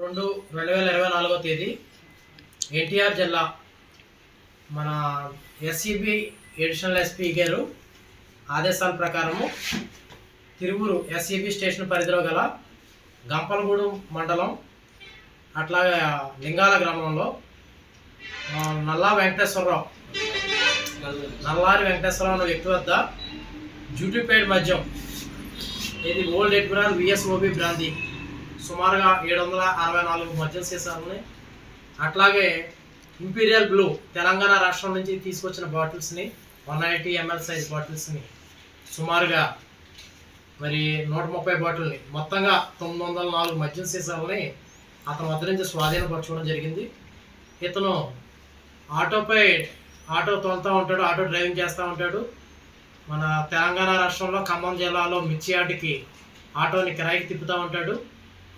2/2/2024 ఎన్టీఆర్ జిల్లా మన SCB additional SP గారు ఆదేశాల ప్రకారము తిరువురు ఎస్సీబీ స్టేషన్ పరిధిలో గల గంపలగూడెం మండలం అట్లాగే లింగాల గ్రామంలో నల్లారి వెంకటేశ్వరరావు అనే వ్యక్తి వద్ద డ్యూటీపేడ్ మద్యం ఇది ఓల్డ్ ఎడ్మిరల్ విఎస్ఓబి బ్రాంతి సుమారుగా 764 మద్యం సీసాలని అట్లాగే ఇంపీరియల్ బ్లూ తెలంగాణ రాష్ట్రం నుంచి తీసుకొచ్చిన బాటిల్స్ని 180 ml సైజ్ బాటిల్స్ని సుమారుగా మరి 130 బాటిల్ని మొత్తంగా 904 మద్యం సీసాలని అతని వద్ద నుంచి స్వాధీనపరచుకోవడం జరిగింది. ఇతను ఆటో తోలుతూ ఉంటాడు, ఆటో డ్రైవింగ్ చేస్తూ ఉంటాడు. మన తెలంగాణ రాష్ట్రంలో ఖమ్మం జిల్లాలో మిర్చి యార్డుకి ఆటోని కిరాయికి తిప్పుతూ ఉంటాడు.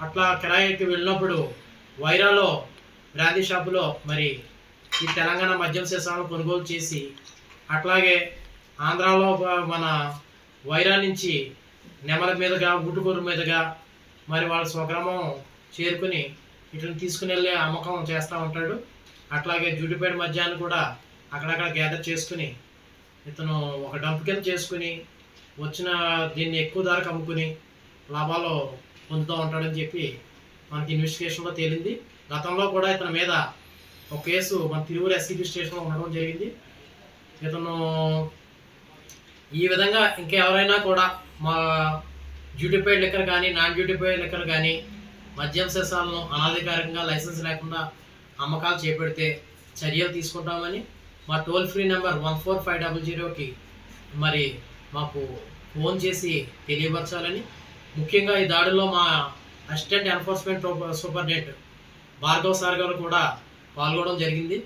అట్లా కిరాయికి వెళ్ళినప్పుడు వైరాలో బ్రాందీ షాపులో మరి ఈ తెలంగాణ మద్యం సీసాలను కొనుగోలు చేసి అట్లాగే ఆంధ్రాలో మన వైరా నుంచి నెమల మీదుగా గుట్టుకూరు మీదుగా మరి వాళ్ళ స్వగ్రామం చేరుకుని ఇట్లా తీసుకుని వెళ్ళి అమ్మకం చేస్తూ ఉంటాడు. అట్లాగే డ్యూటీపేడ్ మద్యాన్ని కూడా అక్కడక్కడ గ్యాదర్ చేసుకుని ఇతను ఒక డంప్ కింద చేసుకుని వచ్చిన దీన్ని ఎక్కువ ధరకు అమ్ముకుని లాభాలు పొందుతూ ఉంటాడని చెప్పి మనకి ఇన్వెస్టిగేషన్లో తేలింది. గతంలో కూడా ఇతని మీద ఒక కేసు మన తిరువురు ఎస్సీబీ స్టేషన్లో ఉండడం జరిగింది. ఇతను ఈ విధంగా ఇంకెవరైనా కూడా మా డ్యూటీపేడ్ లిక్కర్ కానీ నాన్ డ్యూటీపేడ్ లిక్కర్ కానీ మద్యం సీసాలను అనధికారికంగా లైసెన్స్ లేకుండా అమ్మకాలు చేపడితే చర్యలు తీసుకుంటామని మా టోల్ ఫ్రీ నెంబర్ 14500కి మరి మాకు ఫోన్ చేసి తెలియపరచాలని, ముఖ్యంగా ఈ దాడిలో మా assistant enforcement superintendent Bhargav sir గారు కూడా పాల్గొనడం జరిగింది.